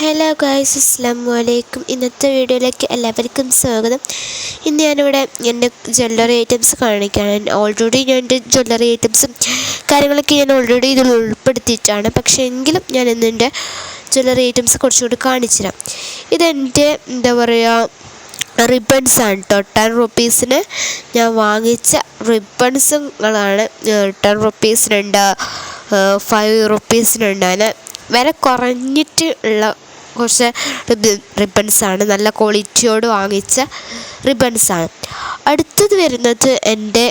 Hello guys, അസ്സലാമു അലൈക്കും. ഇന്നത്തെ വീഡിയോയിലേക്ക് എല്ലാവർക്കും സ്വാഗതം. ഇന്ന് ഞാനിവിടെ എൻ്റെ ജ്വല്ലറി ഐറ്റംസ് കാണിക്കുകയാണ്. ഓൾറെഡി ഞാൻ എൻ്റെ ജ്വല്ലറി ഐറ്റംസും കാര്യങ്ങളൊക്കെ ഞാൻ ഓൾറെഡി ഇതിൽ ഉൾപ്പെടുത്തിയിട്ടാണ്. പക്ഷേ എങ്കിലും ഞാൻ ഇന്ന് എൻ്റെ ജ്വല്ലറി ഐറ്റംസ് കുറച്ചുകൂടി കാണിച്ചു തരാം. ഇതെൻ്റെ റിബൺസാണ് കേട്ടോ. 10 റുപ്പീസിന് ഞാൻ വാങ്ങിച്ച റിബൺസുകളാണ്. 10 റുപ്പീസിനുണ്ട്, 5 റുപ്പീസിനുണ്ട്. അങ്ങനെ വില കുറഞ്ഞിട്ട് ഉള്ള കുറച്ച് റിബൺസാണ്. നല്ല ക്വാളിറ്റിയോട് വാങ്ങിച്ച റിബൺസാണ്. അടുത്തത് വരുന്നത് എൻ്റെ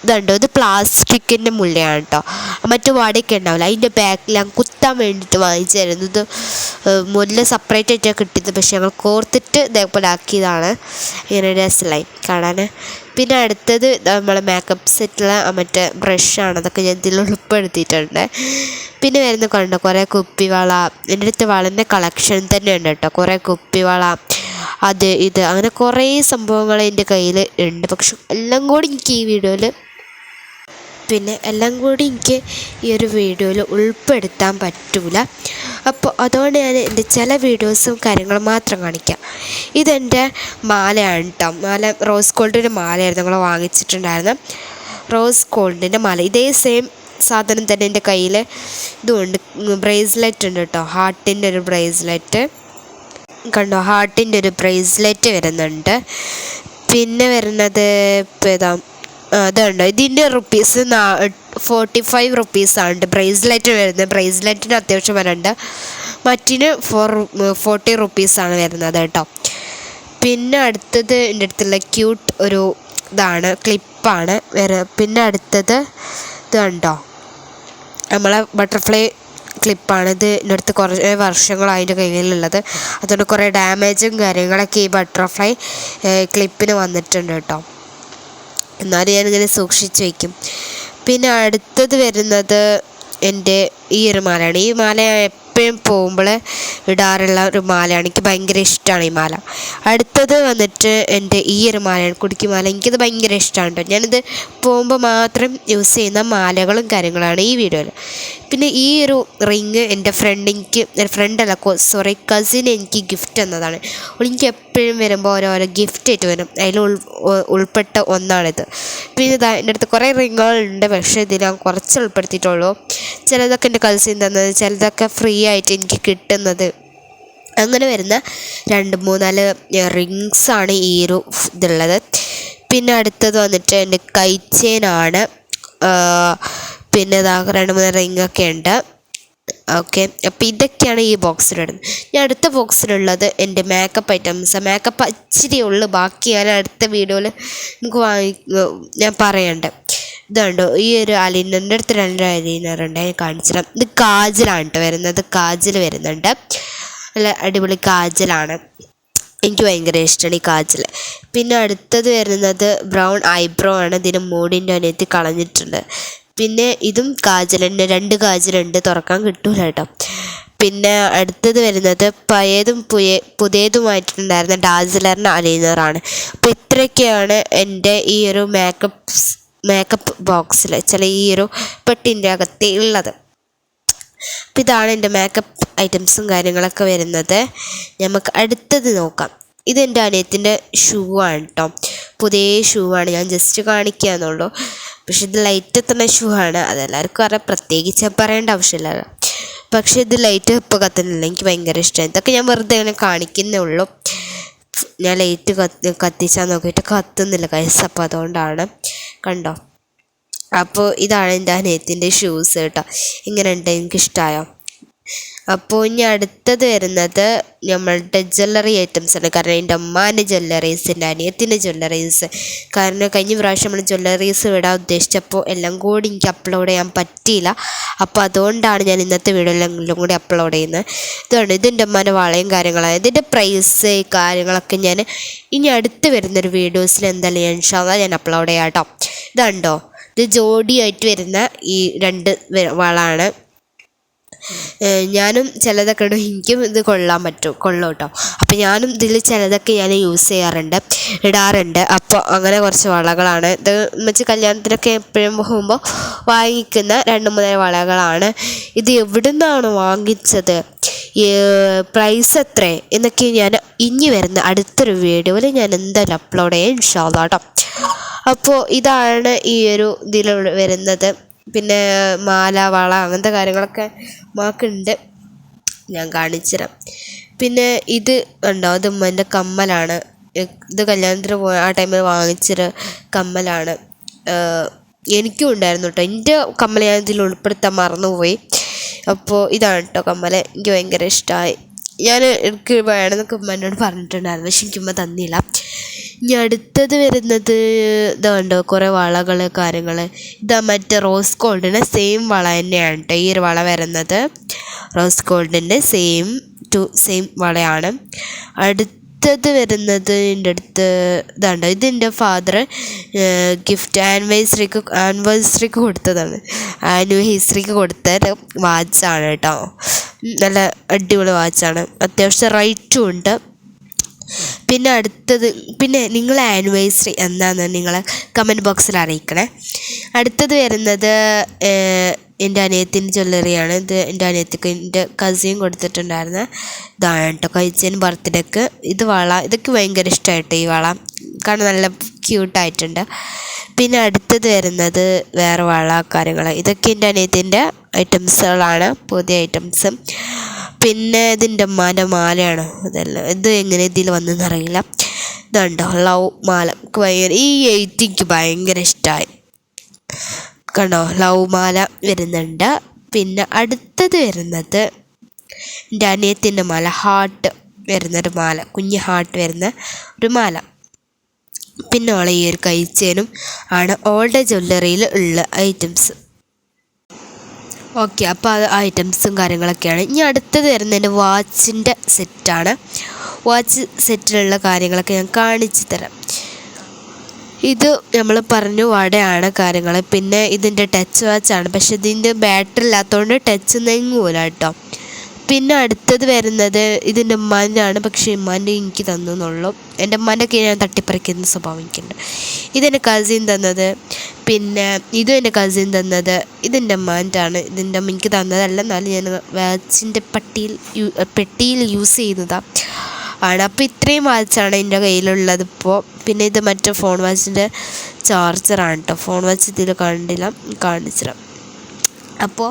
ഇതുണ്ടോ, ഇത് പ്ലാസ്റ്റിക്കിൻ്റെ മുല്ലയാണ് കേട്ടോ. മറ്റു വാടകയ്ക്ക് ഉണ്ടാവില്ല, അതിൻ്റെ ബാക്കിൽ ഞാൻ കുത്താൻ വേണ്ടിയിട്ട് വാങ്ങിച്ചായിരുന്നു. ഇത് മുല്ല സെപ്പറേറ്റ് ആയിട്ടാണ് കിട്ടിയത്, പക്ഷേ ഞങ്ങൾ കോർത്തിട്ട് ഇതേപോലെ ആക്കിയതാണ്. ഇങ്ങനെ രസമായി കാണാൻ. പിന്നെ അടുത്തത് നമ്മളെ മേക്കപ്പ് സെറ്റിലെ മറ്റേ ബ്രഷാണ്. അതൊക്കെ ഞാൻ ഇതിൽ ഉൾപ്പെടുത്തിയിട്ടുണ്ട്. പിന്നെ വരുന്ന കണ്ടോ കുറേ കുപ്പിവള. എൻ്റെ അടുത്ത് വളൻ്റെ കളക്ഷൻ തന്നെ ഉണ്ട് കേട്ടോ. കുറേ കുപ്പിവള, അത് ഇത് അങ്ങനെ കുറേ സംഭവങ്ങൾ എൻ്റെ കയ്യിൽ ഉണ്ട്. പക്ഷെ എല്ലാം കൂടി എനിക്ക് ഈ വീഡിയോയിൽ ഉൾപ്പെടുത്താൻ പറ്റില്ല. അപ്പോൾ അതുകൊണ്ട് ഞാൻ എൻ്റെ ചില വീഡിയോസും കാര്യങ്ങളും മാത്രം കാണിക്കാം. ഇതെൻ്റെ മാലയാണ് കേട്ടോ. മാല റോസ് ഗോൾഡിൻ്റെ മാലയായിരുന്നു ഞങ്ങൾ വാങ്ങിച്ചിട്ടുണ്ടായിരുന്നു. റോസ് ഗോൾഡിൻ്റെ മാല, ഇതേ സെയിം സാധനം തന്നെ എൻ്റെ കയ്യിൽ ഇതുണ്ട്. ബ്രേസ്ലെറ്റ് ഉണ്ട് കേട്ടോ. ഹാർട്ടിൻ്റെ ഒരു ബ്രേസ്ലെറ്റ് കണ്ടോ, ഹാർട്ടിൻ്റെ ഒരു ബ്രേസ്ലെറ്റ് വരുന്നുണ്ട്. പിന്നെ വരുന്നത് ഇപ്പോൾ അതുണ്ടോ, ഇതിൻ്റെ റുപ്പീസ് 45 റുപ്പീസാണ് ബ്രേസ്ലെറ്റ് വരുന്നത്. ബ്രേസ്ലെറ്റിന് അത്യാവശ്യം വരുന്നുണ്ട്. മറ്റിന് 40 റുപ്പീസാണ് വരുന്നത് കേട്ടോ. പിന്നെ അടുത്തത് എൻ്റെ അടുത്തുള്ള ക്യൂട്ട് ഒരു ഇതാണ്, ക്ലിപ്പാണ്. പിന്നെ അടുത്തത് ഇത് കണ്ടോ, നമ്മളെ ബട്ടർഫ്ലൈ ക്ലിപ്പാണ്. ഇത് എൻ്റെ അടുത്ത് കുറേ വർഷങ്ങളായി എൻ്റെ കയ്യിലുള്ളത്. അതുകൊണ്ട് കുറേ ഡാമേജും കാര്യങ്ങളൊക്കെ ഈ ബട്ടർഫ്ലൈ ക്ലിപ്പിന് വന്നിട്ടുണ്ട് കേട്ടോ. എന്നാലും ഞാനിങ്ങനെ സൂക്ഷിച്ച് വയ്ക്കും. പിന്നെ അടുത്തത് വരുന്നത് എൻ്റെ ഈ ഒരു മാലയാണ്. ഈ മാല എപ്പോഴും പോകുമ്പോൾ ഇടാറുള്ള ഒരു മാലയാണ്. എനിക്ക് ഭയങ്കര ഇഷ്ടമാണ് ഈ മാല. അടുത്തത് വന്നിട്ട് എൻ്റെ ഈ ഒരു മാലയാണ്, കുടിക്കുമാല. എനിക്കത് ഭയങ്കര ഇഷ്ടമാണ് കേട്ടോ. ഞാനിത് പോകുമ്പോൾ മാത്രം യൂസ് ചെയ്യുന്ന മാലകളും കാര്യങ്ങളാണ് ഈ വീഡിയോയിൽ. പിന്നെ ഈ ഒരു റിങ് എൻ്റെ കസിൻ എനിക്ക് ഗിഫ്റ്റ് തന്നതാണ്. എനിക്ക് എപ്പോഴും വരുമ്പോൾ ഓരോരോ ഗിഫ്റ്റ് ആയിട്ട് വരും. അതിൽ ഉൾപ്പെട്ട ഒന്നാണിത്. പിന്നെ ഇതാ എൻ്റെ അടുത്ത് കുറേ റിങ്ങുകളുണ്ട്, പക്ഷേ ഇതിൽ ഞാൻ കുറച്ച് ഉൾപ്പെടുത്തിയിട്ടുള്ളൂ. ചിലതൊക്കെ എൻ്റെ കസിൻ തന്നത്, ചിലതൊക്കെ ഫ്രീ ആയിട്ട് എനിക്ക് കിട്ടുന്നത്. അങ്ങനെ വരുന്ന 2-3-4 റിങ്സാണ് ഈ ഒരു ഇതുള്ളത്. പിന്നെ അടുത്തത് വന്നിട്ട് എൻ്റെ കൈച്ചേനാണ്. പിന്നെ ഇതാ 2-3 റിങ്ങൊക്കെ ഉണ്ട്. ഓക്കെ, അപ്പോൾ ഇതൊക്കെയാണ് ഈ ബോക്സിലിടുന്നത്. ഞാൻ അടുത്ത ബോക്സിലുള്ളത് എൻ്റെ മേക്കപ്പ് ഐറ്റംസ്. മേക്കപ്പ് ഇച്ചിരി ഉള്ളു, ബാക്കി ഞാൻ അടുത്ത വീഡിയോയിൽ ഞാൻ പറയണ്ട്. ഇതുണ്ടോ, ഈ ഒരു അലീനറിൻ്റെ അടുത്ത് 2 അലീനർ ഉണ്ട്, ഞാൻ കാണിച്ചിടാം. ഇത് കാജലാണ് കേട്ടോ വരുന്നത്. കാജൽ വരുന്നുണ്ട്, നല്ല അടിപൊളി കാജലാണ്. എനിക്ക് ഭയങ്കര ഇഷ്ടമാണ് ഈ കാജൽ. പിന്നെ അടുത്തത് വരുന്നത് ബ്രൗൺ ഐബ്രോ ആണ്. ഇതിന് മൂടിൻ്റെ അനിയത്തി കളഞ്ഞിട്ടുണ്ട്. പിന്നെ ഇതും കാജലുണ്ട്, 2 കാജലുണ്ട്, തുറക്കാൻ കിട്ടൂല കേട്ടോ. പിന്നെ അടുത്തത് വരുന്നത് പഴയതും പുതിയതുമായിട്ടുണ്ടായിരുന്ന ഡാസിലറിൻ്റെ അലീനറാണ്. അപ്പോൾ ഇത്രയൊക്കെയാണ് എൻ്റെ ഈ ഒരു മേക്കപ്പ് ബോക്സിൽ ചില ഈ ഒരു പെട്ടിൻ്റെ അകത്ത് ഉള്ളത്. അപ്പം ഇതാണ് എൻ്റെ മേക്കപ്പ് ഐറ്റംസും കാര്യങ്ങളൊക്കെ വരുന്നത്. നമുക്ക് അടുത്തത് നോക്കാം. ഇതെൻ്റെ അനിയത്തിൻ്റെ ഷൂ ആണ് കേട്ടോ. പുതിയ ഷൂ ആണ്, ഞാൻ ജസ്റ്റ് കാണിക്കുക എന്നുള്ളൂ. പക്ഷെ ഇത് ലൈറ്റ് എത്തുന്ന ഷൂ ആണ്, അതെല്ലാവർക്കും അറിയാം, പ്രത്യേകിച്ച് പറയേണ്ട ആവശ്യമില്ലല്ലോ. പക്ഷെ ഇത് ലൈറ്റ് ഇപ്പോൾ കത്തുന്നില്ല, എനിക്ക് ഭയങ്കര ഇഷ്ടമാണ്. ഇതൊക്കെ ഞാൻ വെറുതെ ഇങ്ങനെ കാണിക്കുന്നേ ഉള്ളൂ. ഞാൻ ലൈറ്റ് കത്തിച്ചാൽ നോക്കിയിട്ട് കത്തുന്നില്ല കൈസ്, അപ്പോൾ അതുകൊണ്ടാണ്. കണ്ടോ, അപ്പോൾ ഇതാണ് എൻ്റെ അനിയത്തിൻ്റെ ഷൂസ് കേട്ടോ. ഇങ്ങനെ ഉണ്ട്, എനിക്കിഷ്ടമായോ? അപ്പോൾ ഇനി അടുത്തത് വരുന്നത് നമ്മളുടെ ജ്വല്ലറി ഐറ്റംസാണ്. കാരണം എൻ്റെ അമ്മാൻ്റെ ജ്വല്ലറീസ്, എൻ്റെ അനിയത്തിൻ്റെ ജ്വല്ലറീസ്. കാരണം കഴിഞ്ഞ പ്രാവശ്യം നമ്മൾ ജ്വല്ലറീസ് വിടാൻ ഉദ്ദേശിച്ചപ്പോൾ എല്ലാം കൂടി എനിക്ക് അപ്ലോഡ് ചെയ്യാൻ പറ്റിയില്ല. അപ്പോൾ അതുകൊണ്ടാണ് ഞാൻ ഇന്നത്തെ വീഡിയോയിലെല്ലാം കൂടി അപ്ലോഡ് ചെയ്യുന്നത്. ഇതുകൊണ്ട് ഇതിൻ്റെ അമ്മാൻ്റെ വളയും കാര്യങ്ങളാണ്. ഇതിൻ്റെ പ്രൈസ് കാര്യങ്ങളൊക്കെ ഞാൻ ഇനി അടുത്ത് വരുന്നൊരു വീഡിയോസിൽ എന്തായാലും ഞാൻ ഇൻഷാ അല്ലാഹ് ഞാൻ അപ്ലോഡ് ചെയ്യാം കേട്ടോ. ഇതുണ്ടോ, ഇത് ജോഡിയായിട്ട് വരുന്ന ഈ 2 വളാണ്. ഞാനും ചിലതൊക്കെ ഇടും, എനിക്കും ഇത് കൊള്ളും കേട്ടോ. അപ്പോൾ ഞാനും ഇതിൽ ചിലതൊക്കെ ഞാൻ യൂസ് ഇടാറുണ്ട്. അപ്പോൾ അങ്ങനെ കുറച്ച് വളകളാണ് ഇത്. വെച്ച് കല്യാണത്തിനൊക്കെ എപ്പോഴും പോകുമ്പോൾ വാങ്ങിക്കുന്ന 2-3 വളകളാണ്. ഇത് എവിടെ നിന്നാണ് വാങ്ങിച്ചത്? പ്രൈസ് എത്ര എന്നൊക്കെ ഞാൻ ഇനി വരുന്ന അടുത്തൊരു വീഡിയോയിൽ ഞാൻ എന്തായാലും അപ്ലോഡ് ചെയ്യാം ഇൻഷാ അല്ലാ കേട്ടോ. അപ്പോൾ ഇതാണ് ഈ ഒരു ഇതിൽ വരുന്നത്. പിന്നെ മാല, വള അങ്ങനത്തെ കാര്യങ്ങളൊക്കെ മാക്കുണ്ട്, ഞാൻ കാണിച്ചുതരാം. പിന്നെ ഇത് ഉണ്ടോ, അത് ഉമ്മൻ്റെ കമ്മലാണ്. ഇത് കല്യാണത്തിന് പോയ ആ ടൈമിൽ വാങ്ങിച്ചൊരു കമ്മലാണ്. എനിക്കും ഉണ്ടായിരുന്നു കേട്ടോ. എൻ്റെ കമ്മൽ ഞാൻ ഇതിൽ ഉൾപ്പെടുത്താൻ മറന്നുപോയി. അപ്പോൾ ഇതാണ് കേട്ടോ കമ്മൽ. എനിക്ക് ഭയങ്കര ഇഷ്ടമായി. ഞാൻ എനിക്ക് വേണമെന്നൊക്കെ ഉമ്മനോട് പറഞ്ഞിട്ടുണ്ടായിരുന്നു, പക്ഷെ എനിക്കുമ്മ തന്നില്ല. ഇനി അടുത്തത് വരുന്നത് ഇതുണ്ടോ, കുറേ വളകൾ കാര്യങ്ങൾ. ഇതാ മറ്റേ റോസ് ഗോൾഡിൻ്റെ സെയിം വള തന്നെയാണ് കേട്ടോ ഈ ഒരു വള വരുന്നത്. റോസ് ഗോൾഡിൻ്റെ സെയിം വളയാണ്. അടുത്തത് വരുന്നത് എൻ്റെ അടുത്ത് ഇതാണ്ടോ, ഇതെൻ്റെ ഫാദർ ഗിഫ്റ്റ് ആനിവേഴ്സറിക്ക് കൊടുത്തതാണ്. ആനിവേഴ്സറിക്ക് കൊടുത്ത വാച്ചാണ് കേട്ടോ. നല്ല അടിപൊളി വാച്ചാണ്, അത്യാവശ്യം റേറ്റും ഉണ്ട്. പിന്നെ അടുത്തത്, പിന്നെ നിങ്ങളെ ആനിവേഴ്സറി എന്താണെന്ന് നിങ്ങൾ കമൻറ്റ് ബോക്സിൽ അറിയിക്കണേ. അടുത്തത് വരുന്നത് എൻ്റെ അനിയത്തിൻ്റെ ജ്വല്ലറിയാണ്. ഇത് എൻ്റെ അനിയത്തിക്ക് എൻ്റെ കസിൻ കൊടുത്തിട്ടുണ്ടായിരുന്ന ഇതാണ് കേട്ടോ കഴിച്ചതിന് ബർത്ത്ഡേക്ക്. ഇത് വള, ഇതൊക്കെ ഭയങ്കര ഇഷ്ടമായിട്ട് ഈ വള, കാരണം നല്ല ക്യൂട്ടായിട്ടുണ്ട്. പിന്നെ അടുത്തത് വരുന്നത് വേറെ വള കാര്യങ്ങൾ. ഇതൊക്കെ എൻ്റെ അനിയത്തിൻ്റെ ഐറ്റംസുകളാണ്, പുതിയ ഐറ്റംസ്. പിന്നെ ഇതിൻ്റെ ഉമ്മാൻ്റെ മാലയാണ്. ഇതെല്ലാം ഇത് എങ്ങനെ ഇതിൽ വന്നെന്നറിയില്ല. ഇതുണ്ടോ ലവ് മാല, ഈ എനിക്ക് ഭയങ്കര ഇഷ്ടമായി കണ്ടോ, ലവ് മാല വരുന്നുണ്ട്. പിന്നെ അടുത്തത് വരുന്നത് എൻ്റെ അനിയത്തിൻ്റെ മാല, ഹാർട്ട് വരുന്നൊരു മാല, കുഞ്ഞ് ഹാർട്ട് വരുന്ന ഒരു മാല. പിന്നെ അവളെ ഈ ഒരു കൈച്ചേനും ആണ് ഓളുടെ ജ്വല്ലറിയിൽ ഉള്ള ഐറ്റംസ്. ഓക്കെ, അപ്പോൾ അത് ഐറ്റംസും കാര്യങ്ങളൊക്കെയാണ്. ഇനി അടുത്തത് വരുന്നതിൻ്റെ വാച്ചിൻ്റെ സെറ്റാണ്. വാച്ച് സെറ്റിലുള്ള കാര്യങ്ങളൊക്കെ ഞാൻ കാണിച്ചു തരാം. ഇത് നമ്മൾ പറഞ്ഞു വടയാണ് കാര്യങ്ങൾ. പിന്നെ ഇതിൻ്റെ ടച്ച് വാച്ചാണ്, പക്ഷെ ഇതിൻ്റെ ബാറ്ററി ഇല്ലാത്തതുകൊണ്ട് ടച്ച് നെങ്ങൂല കേട്ടോ. പിന്നെ അടുത്തത് വരുന്നത് ഇതിൻ്റെ ഉമ്മാൻ്റെയാണ്, പക്ഷേ ഉമ്മാൻ്റെ എനിക്ക് തന്നുള്ളൂ. എൻ്റെ ഉമ്മാൻ്റെയൊക്കെ ഞാൻ തട്ടിപ്പറിക്കുന്ന സ്വഭാവം എനിക്കുണ്ട്. ഇതെൻ്റെ കസിൻ തന്നത്. പിന്നെ ഇതും എൻ്റെ കസിൻ തന്നത്. ഇതിൻ്റെ ഉമ്മാൻ്റെയാണ്, ഇതിൻ്റെ അമ്മ എനിക്ക് തന്നതല്ല, എന്നാലും ഞാൻ വാച്ചിൻ്റെ പെട്ടിയിൽ യൂസ് ചെയ്യുന്നതാണ് ആണ്. അപ്പോൾ ഇത്രയും വാച്ചാണ് എൻ്റെ കയ്യിലുള്ളത് ഇപ്പോൾ. പിന്നെ ഇത് മറ്റേ ഫോൺ വാച്ചിൻ്റെ ചാർജറാണ് കേട്ടോ. ഫോൺ വാച്ച് ഇതിൽ കണ്ടില്ല, കാണിച്ചിടാം. അപ്പോൾ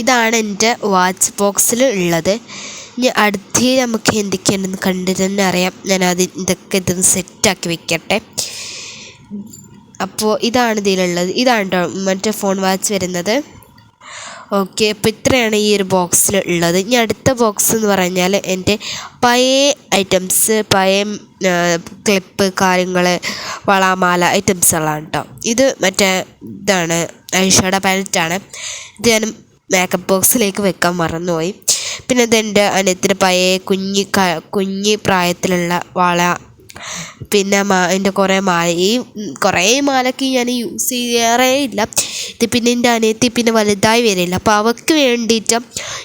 ഇതാണ് എൻ്റെ വാച്ച് ബോക്സിൽ ഉള്ളത്. ഇനി അടുത്ത് നമുക്ക് എന്തൊക്കെയാണെന്ന് കണ്ടു തന്നെ അറിയാം. ഞാൻ ഇതൊക്കെ ഇതൊന്ന് സെറ്റാക്കി വെക്കട്ടെ. അപ്പോൾ ഇതാണ് ഇതിലുള്ളത്. ഇതാണ് കേട്ടോ മറ്റേ ഫോൺ വാച്ച് വരുന്നത്. ഓക്കെ, അപ്പോൾ ഇത്രയാണ് ഈ ഒരു ബോക്സിൽ ഉള്ളത്. ഇനി അടുത്ത ബോക്സ് എന്ന് പറഞ്ഞാൽ എൻ്റെ പഴയ ഐറ്റംസ്, പഴയ ക്ലിപ്പ് കാര്യങ്ങൾ, വളമാല ഐറ്റംസുകളാണ് കേട്ടോ. ഇത് മറ്റേ ഇതാണ് ഐഷാഡോ പാലറ്റാണ്. ഇത് ഞാൻ മേക്കപ്പ് ബോക്സിലേക്ക് വെക്കാൻ മറന്നുപോയി. പിന്നെ ഇതെൻ്റെ അനിയത്തിൻ്റെ പഴയ കുഞ്ഞ് പ്രായത്തിലുള്ള വള. പിന്നെ എൻ്റെ കുറേ മാല, ഈ കുറേ മാലയ്ക്ക് ഞാൻ യൂസ് ചെയ്യാറേ ഇല്ല. ഇത് പിന്നെ എൻ്റെ അനിയത്തി പിന്നെ വലുതായി വരില്ല, അപ്പോൾ അവൾക്ക് വേണ്ടിയിട്ട്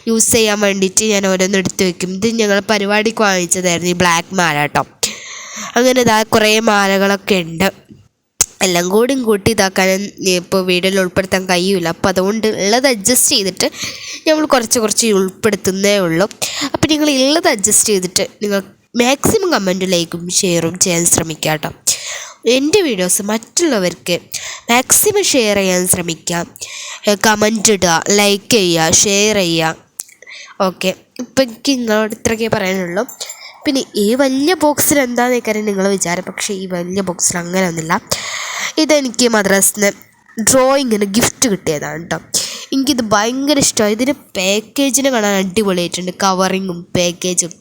യൂസ് ചെയ്യാൻ വേണ്ടിയിട്ട് ഞാൻ ഓരോന്ന് എടുത്ത് വെക്കും. ഇത് ഞങ്ങൾ പരിപാടിക്ക് വാങ്ങിച്ചതായിരുന്നു, ഈ ബ്ലാക്ക് മാല കേട്ടോ. അങ്ങനെ ഇതാ കുറേ മാലകളൊക്കെ ഉണ്ട്. എല്ലാം കൂട്ടി ഇതാക്കാൻ ഇപ്പോൾ വീഡിയോയിൽ ഉൾപ്പെടുത്താൻ കഴിയില്ല. അപ്പോൾ അതുകൊണ്ട് ഉള്ളത് അഡ്ജസ്റ്റ് ചെയ്തിട്ട് നമ്മൾ കുറച്ച് ഉൾപ്പെടുത്തുന്നേ ഉള്ളൂ. അപ്പോൾ നിങ്ങൾ ഉള്ളത് അഡ്ജസ്റ്റ് ചെയ്തിട്ട് നിങ്ങൾ മാക്സിമം കമൻറ്റും ലൈക്കും ഷെയറും ചെയ്യാൻ ശ്രമിക്കുക കേട്ടോ. എൻ്റെ വീഡിയോസ് മറ്റുള്ളവർക്ക് മാക്സിമം ഷെയർ ചെയ്യാൻ ശ്രമിക്കാം. കമൻറ്റ് ഇടുക, ലൈക്ക് ചെയ്യുക, ഷെയർ ചെയ്യുക. ഓക്കെ, ഇപ്പം എനിക്ക് നിങ്ങളോട് ഇത്രയൊക്കെ പറയാനുള്ളൂ. പിന്നെ ഈ വലിയ ബോക്സിൽ എന്താണെന്ന് കാര്യം നിങ്ങൾ വിചാരം, പക്ഷേ ഈ വലിയ ബോക്സിൽ അങ്ങനെ ഒന്നുമില്ല. ഇതെനിക്ക് മദ്രാസിന് ഡ്രോയിങ്ങിന് ഗിഫ്റ്റ് കിട്ടിയതാണ് കേട്ടോ. എനിക്കിത് ഭയങ്കര ഇഷ്ടമായി. ഇതിൻ്റെ പാക്കേജിനെ കാണാൻ അടിപൊളിയായിട്ടുണ്ട്, കവറിങ്ങും പാക്കേജും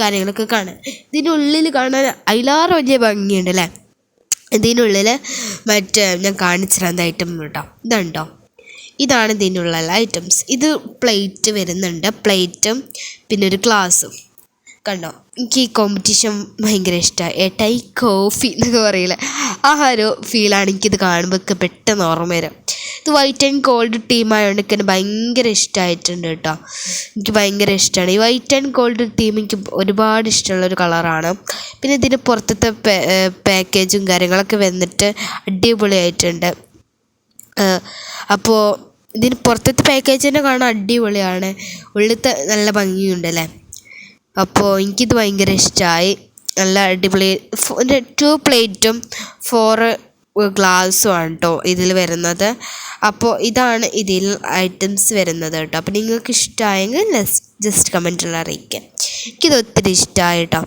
കാര്യങ്ങളൊക്കെ കാണാൻ. ഇതിൻ്റെ ഉള്ളിൽ കാണാൻ അതിലാറ് വലിയ ഭംഗിയുണ്ട് അല്ലേ. ഇതിനുള്ളിൽ മറ്റേ ഞാൻ കാണിച്ചിരുന്ന ഐറ്റം കേട്ടോ, ഇതുണ്ടോ, ഇതാണ് ഇതിനുള്ള ഐറ്റംസ്. ഇത് പ്ലേറ്റ് വരുന്നുണ്ട്, പ്ലേറ്റും പിന്നെ ഒരു ഗ്ലാസും കണ്ടോ. എനിക്ക് ഈ കോമ്പറ്റീഷൻ ഭയങ്കര ഇഷ്ടമായി. ഏട്ടായി കോഫി എന്നൊക്കെ പറയില്ല, ആ ഒരു ഫീലാണ് എനിക്കിത് കാണുമ്പോൾ പെട്ടെന്ന് ഓർമ്മ വരും. ഇത് വൈറ്റ് ആൻഡ് ഗോൾഡ് ടീമായതുകൊണ്ട് എനിക്ക് ഭയങ്കര ഇഷ്ടമായിട്ടുണ്ട് കേട്ടോ. എനിക്ക് ഭയങ്കര ഇഷ്ടമാണ് ഈ വൈറ്റ് ആൻഡ് ഗോൾഡ് ടീം. എനിക്ക് ഒരുപാട് ഇഷ്ടമുള്ളൊരു കളറാണ്. പിന്നെ ഇതിന് പുറത്തത്തെ പാക്കേജും കാര്യങ്ങളൊക്കെ വന്നിട്ട് അടിപൊളിയായിട്ടുണ്ട്. അപ്പോൾ ഇതിന് പുറത്തത്തെ പാക്കേജ് തന്നെ കാണാൻ അടിപൊളിയാണ്, ഉള്ളിലത്തെ നല്ല ഭംഗിയുണ്ടല്ലേ. അപ്പോൾ എനിക്കിത് ഭയങ്കര ഇഷ്ടമായി. നല്ല അടിപൊളി 2 പ്ലേറ്റും 4 ഗ്ലാസ്സും ആണ് കേട്ടോ ഇതിൽ വരുന്നത്. അപ്പോൾ ഇതാണ് ഇതിൽ ഐറ്റംസ് വരുന്നത് കേട്ടോ. അപ്പോൾ നിങ്ങൾക്ക് ഇഷ്ടമായെങ്കിൽ ജസ്റ്റ് കമൻറ്റിൽ അറിയിക്കാം. എനിക്കിത് ഒത്തിരി ഇഷ്ടമായി കേട്ടോ.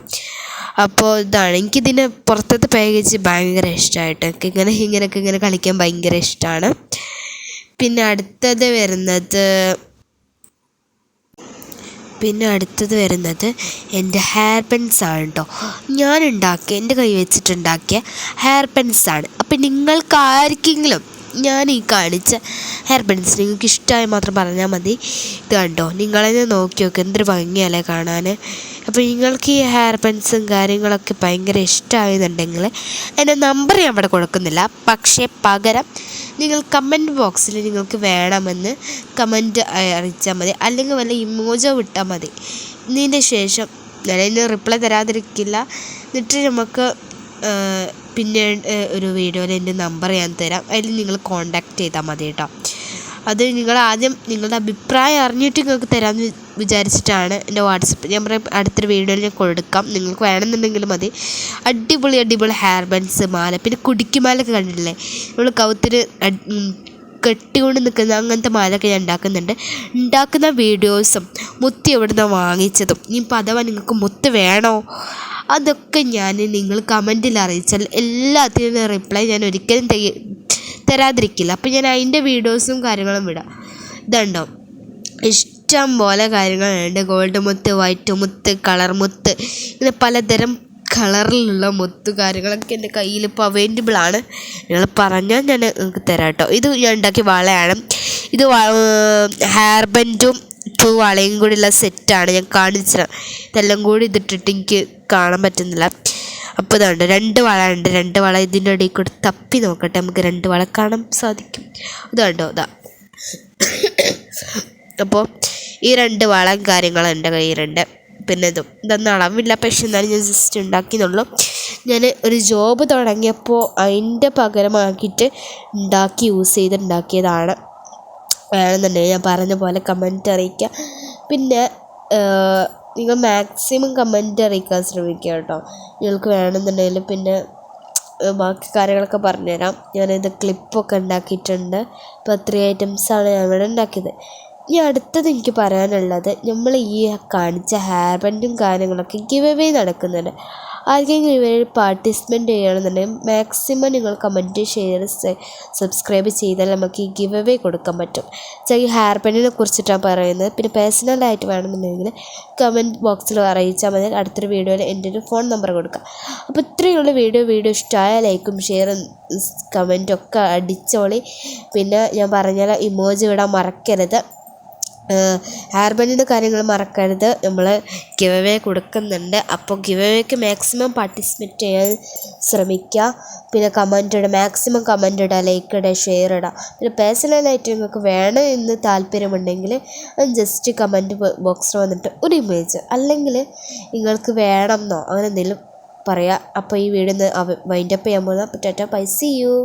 അപ്പോൾ ഇതാണ് എനിക്കിതിന് പുറത്തത്തെ പാക്കേജ് ഭയങ്കര ഇഷ്ടമായിട്ട്. എനിക്ക് ഇങ്ങനെ കളിക്കാൻ ഭയങ്കര ഇഷ്ടമാണ്. പിന്നെ അടുത്തത് വരുന്നത് എൻ്റെ ഹെയർ പെൻസാണ് കേട്ടോ. എൻ്റെ കൈ വെച്ചിട്ടുണ്ടാക്കിയ ഹെയർ പെൻസാണ്. അപ്പം നിങ്ങൾക്ക് ആർക്കെങ്കിലും ഞാൻ ഈ കാണിച്ച ഹെയർ പെൻസ് നിങ്ങൾക്ക് ഇഷ്ടമായി മാത്രം പറഞ്ഞാൽ മതി. ഇത് കണ്ടോ, നിങ്ങളെന്നെ നോക്കി നോക്ക്, എന്തൊരു ഭംഗിയല്ലേ കാണാൻ. അപ്പോൾ നിങ്ങൾക്ക് ഈ ഹെയർ പെൻസും കാര്യങ്ങളൊക്കെ ഭയങ്കര ഇഷ്ടമായെന്നുണ്ടെങ്കിൽ എൻ്റെ നമ്പർ ഞാൻ ഇവിടെ കൊടുക്കുന്നില്ല. പക്ഷേ പകരം നിങ്ങൾ കമൻറ്റ് ബോക്സിൽ നിങ്ങൾക്ക് വേണമെന്ന് കമൻറ്റ് അറിയിച്ചാൽ മതി, അല്ലെങ്കിൽ വല്ല ഇമോജോ വിട്ടാൽ മതി. ഇതിൻ്റെ ശേഷം ഞാൻ അതിന് റിപ്ലൈ തരാതിരിക്കില്ല. എന്നിട്ട് നമുക്ക് പിന്നെ ഒരു വീഡിയോയിൽ എൻ്റെ നമ്പർ ഞാൻ തരാം. അതിൽ നിങ്ങൾ കോൺടാക്റ്റ് ചെയ്താൽ മതി കേട്ടോ. അത് നിങ്ങൾ ആദ്യം നിങ്ങളുടെ അഭിപ്രായം അറിഞ്ഞിട്ട് നിങ്ങൾക്ക് തരാമെന്ന് വിചാരിച്ചിട്ടാണ് എൻ്റെ വാട്സപ്പ് നമ്പർ അടുത്തൊരു വീഡിയോയിൽ ഞാൻ കൊടുക്കാം. നിങ്ങൾക്ക് വേണമെന്നുണ്ടെങ്കിൽ മതി. അടിപൊളി ഹെയർ ബാൻഡ്സ്, മാല, പിന്നെ കുടിക്കുമാലൊക്കെ കണ്ടിട്ടില്ലേ, നമ്മൾ കവുത്തിന് കെട്ടിക്കൊണ്ട് നിൽക്കുന്ന അങ്ങനത്തെ മാലൊക്കെ ഞാൻ ഉണ്ടാക്കുന്ന വീഡിയോസും മുത്ത് എവിടുന്ന് വാങ്ങിച്ചതും ഇനിയിപ്പോൾ അഥവാ നിങ്ങൾക്ക് മുത്ത് വേണോ അതൊക്കെ നിങ്ങൾ കമൻറ്റിൽ അറിയിച്ചാൽ എല്ലാത്തിനും റിപ്ലൈ ഞാൻ ഒരിക്കലും തരാതിരിക്കില്ല. അപ്പോൾ ഞാൻ അതിൻ്റെ വീഡിയോസും കാര്യങ്ങളും വിടാം. ഇതുണ്ടോ, ഇഷ്ടം പോലെ കാര്യങ്ങളുണ്ട്. ഗോൾഡ് മുത്ത്, വൈറ്റ് മുത്ത്, കളർ മുത്ത്, ഇങ്ങനെ പലതരം കളറിലുള്ള മുത്ത് കാര്യങ്ങളൊക്കെ എൻ്റെ കയ്യിൽ ഇപ്പോൾ അവൈലബിൾ ആണ്. നിങ്ങൾ പറഞ്ഞാൽ ഞാൻ നിങ്ങൾക്ക് തരാം കേട്ടോ. ഇത് ഞാൻ ഉണ്ടാക്കിയ വളയാണ്. ഇത് ഹെയർ ബാൻഡും 2 വളയും കൂടിയുള്ള സെറ്റാണ് ഞാൻ കാണിച്ചത്. ഇതെല്ലാം കൂടി ഇതിട്ടിട്ട് എനിക്ക് കാണാൻ പറ്റുന്നില്ല. അപ്പോൾ ഇതുണ്ട് 2 വള ഉണ്ട്. 2 വള ഇതിൻ്റെ ഇടയിൽ കൂടി തപ്പി നോക്കട്ടെ, നമുക്ക് 2 വള കാണാൻ സാധിക്കും. ഇതുണ്ടോ, ഇതാ. അപ്പോൾ ഈ 2 വളയും കാര്യങ്ങളും എൻ്റെ കയ്യിലുണ്ട്. പിന്നെ ഇതൊന്നും അളവില്ല, പക്ഷെ എന്നാലും ഞാൻ ജസ്റ്റ് ഉണ്ടാക്കിയെന്നുള്ളൂ. ഞാൻ ഒരു ജോബ് തുടങ്ങിയപ്പോൾ അതിൻ്റെ പകരമാക്കിയിട്ട് യൂസ് ചെയ്തുണ്ടാക്കിയതാണ്. വേണമെന്നുണ്ടെങ്കിൽ ഞാൻ പറഞ്ഞ പോലെ കമൻറ്റ് അറിയിക്കുക. പിന്നെ നിങ്ങൾ മാക്സിമം കമൻറ്റ് അറിയിക്കാൻ ശ്രമിക്കുക കേട്ടോ, നിങ്ങൾക്ക് വേണമെന്നുണ്ടെങ്കിൽ. പിന്നെ ബാക്കി കാര്യങ്ങളൊക്കെ പറഞ്ഞുതരാം. ഞാനിത് ക്ലിപ്പൊക്കെ ഉണ്ടാക്കിയിട്ടുണ്ട്. അപ്പോൾ 3 ഐറ്റംസാണ് ഞാൻ ഇവിടെ ഉണ്ടാക്കിയത്. ഇനി അടുത്തത് എനിക്ക് പറയാനുള്ളത്, നമ്മൾ ഈ കാണിച്ച ഹെയർ ബാൻഡും കാര്യങ്ങളൊക്കെ ഗിവ് അവേ നടക്കുന്നുണ്ട്. ആർക്കെങ്കിലും ഇവയിൽ പാർട്ടിസിപ്പേറ്റ് ചെയ്യണമെന്നുണ്ടെങ്കിൽ മാക്സിമം നിങ്ങൾ കമൻറ്റ്, ഷെയർ, സബ്സ്ക്രൈബ് ചെയ്താൽ നമുക്ക് ഈ ഗിവ് അവേ കൊടുക്കാൻ പറ്റും. ഈ ഹെയർ ബാൻഡിനെ കുറിച്ചിട്ടാണ് പറയുന്നത്. പിന്നെ പേഴ്സണലായിട്ട് വേണമെന്നുണ്ടെങ്കിൽ കമൻറ്റ് ബോക്സിൽ അറിയിച്ചാൽ മതി. അടുത്തൊരു വീഡിയോയിൽ എൻ്റെ ഒരു ഫോൺ നമ്പർ കൊടുക്കാം. അപ്പോൾ ഇത്രയുള്ള വീഡിയോ ഇഷ്ടമായ ലൈക്കും ഷെയറും കമൻറ്റും ഒക്കെ അടിച്ചോളി. പിന്നെ ഞാൻ പറഞ്ഞാൽ ഇമോജി വിടാൻ മറക്കരുത്. ഹെയർ ബാൻഡിൻ്റെ കാര്യങ്ങൾ മറക്കരുത്. നമ്മൾ ഗിവ് അവേ കൊടുക്കുന്നുണ്ട്. അപ്പോൾ ഗിവ് അവേക്ക് മാക്സിമം പാർട്ടിസിപ്പേറ്റ് ചെയ്യാൻ ശ്രമിക്കുക. പിന്നെ മാക്സിമം കമൻറ്റ് ഇടുക, ലൈക്ക് ഇടുക, ഷെയർ ഇടുക. പിന്നെ പേഴ്സണലായിട്ട് നിങ്ങൾക്ക് വേണം എന്ന് താല്പര്യമുണ്ടെങ്കിൽ ജസ്റ്റ് കമൻറ്റ് ബോക്സിൽ വന്നിട്ട് ഒരു ഇമേജ്, അല്ലെങ്കിൽ നിങ്ങൾക്ക് വേണമെന്നോ അങ്ങനെ എന്തെങ്കിലും പറയാം. അപ്പോൾ ഈ വീഡിയോ വൈൻഡപ്പ് ചെയ്യാൻ പോകുന്നത്. അപ്പോൾ ടാറ്റാ, ബൈ, സീ യു.